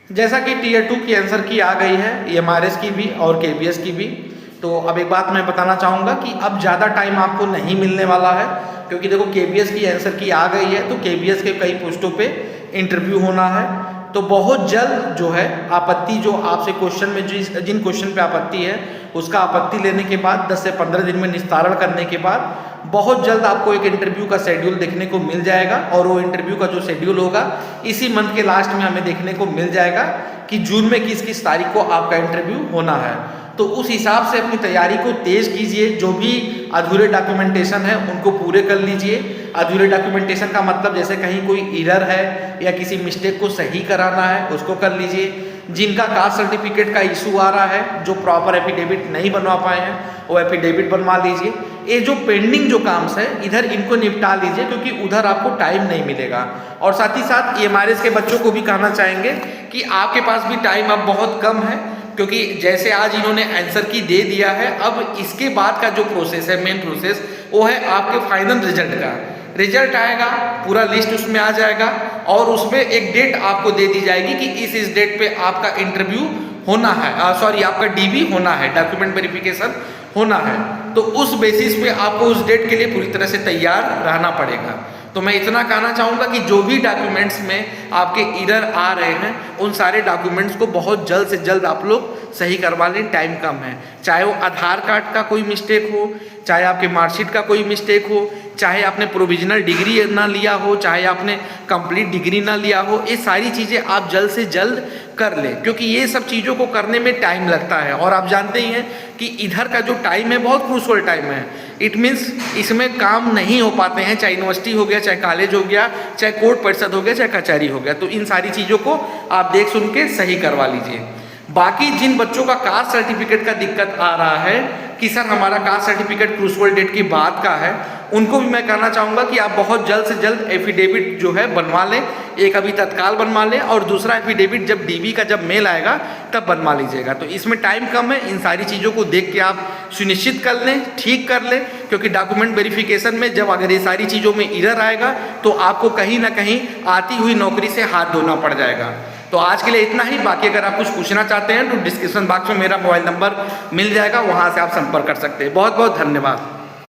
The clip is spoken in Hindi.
जैसा कि टीयर 2 की आंसर की आ गई है, EMRS की भी और KBS की भी। तो अब एक बात मैं बताना चाहूँगा कि अब ज़्यादा टाइम आपको नहीं मिलने वाला है, क्योंकि देखो KBS की आंसर की आ गई है, तो KBS के कई पोस्टों पे इंटरव्यू होना है। तो बहुत जल्द जो है आपत्ति, जो आपसे क्वेश्चन में जिन क्वेश्चन पे आपत्ति है उसका आपत्ति लेने के बाद 10 से 15 दिन में निस्तारण करने के बाद बहुत जल्द आपको एक इंटरव्यू का शेड्यूल देखने को मिल जाएगा। और वो इंटरव्यू का जो शेड्यूल होगा इसी मंथ के लास्ट में हमें देखने को मिल जाएगा कि जून में किस किस तारीख को आपका इंटरव्यू होना है। तो उस हिसाब से अपनी तैयारी को तेज कीजिए। जो भी अधूरे डॉक्यूमेंटेशन है उनको पूरे कर लीजिए। अधूरे डॉक्यूमेंटेशन का मतलब जैसे कहीं कोई एरर है या किसी मिस्टेक को सही कराना है उसको कर लीजिए। जिनका कास्ट सर्टिफिकेट का इशू आ रहा है, जो प्रॉपर एफिडेविट नहीं बनवा पाए हैं, वो एफिडेविट बनवा लीजिए। ये जो पेंडिंग जो काम्स है इधर इनको निपटा लीजिए, क्योंकि उधर आपको टाइम नहीं मिलेगा। और साथ ही साथ EMRS के बच्चों को भी कहना चाहेंगे कि आपके पास भी टाइम अब बहुत कम है, क्योंकि जैसे आज इन्होंने आंसर की दे दिया है, अब इसके बाद का जो प्रोसेस है, मेन प्रोसेस, वो है आपके फाइनल रिजल्ट का। रिजल्ट आएगा, पूरा लिस्ट उसमें आ जाएगा और उसमें एक डेट आपको दे दी जाएगी कि इस डेट पे आपका इंटरव्यू होना है, आपका DV होना है, डॉक्यूमेंट वेरिफिकेशन होना है। तो उस बेसिस पे आपको उस डेट के लिए पूरी तरह से तैयार रहना पड़ेगा। तो मैं इतना कहना चाहूँगा कि जो भी डॉक्यूमेंट्स में आपके एरर आ रहे हैं उन सारे डॉक्यूमेंट्स को बहुत जल्द से जल्द आप लोग सही करवा लें, टाइम कम है। चाहे वो आधार कार्ड का कोई मिस्टेक हो, चाहे आपके मार्कशीट का कोई मिस्टेक हो, चाहे आपने प्रोविजनल डिग्री ना लिया हो, चाहे आपने कंप्लीट डिग्री ना लिया हो, ये सारी चीज़ें आप जल्द से जल्द कर लें, क्योंकि ये सब चीज़ों को करने में टाइम लगता है। और आप जानते ही हैं कि इधर का जो टाइम है बहुत क्रूशियल टाइम है। इट मीन्स इसमें काम नहीं हो पाते हैं, चाहे यूनिवर्सिटी हो गया, चाहे कॉलेज हो गया, चाहे कोर्ट परिषद हो गया, चाहे कचहरी हो गया। तो इन सारी चीज़ों को आप देख सुन के सही करवा लीजिए। बाकी जिन बच्चों का कास्ट सर्टिफिकेट का दिक्कत आ रहा है कि सर हमारा कास्ट सर्टिफिकेट क्रूशियल डेट की बाद का है, उनको भी मैं कहना चाहूँगा कि आप बहुत जल्द से जल्द एफिडेविट जो है बनवा लें। एक अभी तत्काल बनवा लें और दूसरा एफिडेविट जब DV का जब मेल आएगा तब बनवा लीजिएगा। तो इसमें टाइम कम है, इन सारी चीज़ों को देख के आप सुनिश्चित कर लें, ठीक कर लें, क्योंकि डॉक्यूमेंट वेरिफिकेशन में जब अगर ये सारी चीज़ों में एरर आएगा तो आपको कहीं ना कहीं आती हुई नौकरी से हाथ धोना पड़ जाएगा। तो आज के लिए इतना ही। बाकी अगर आप कुछ पूछना चाहते हैं तो डिस्क्रिप्शन बॉक्स में मेरा मोबाइल नंबर मिल जाएगा, वहाँ से आप संपर्क कर सकते हैं। बहुत बहुत धन्यवाद।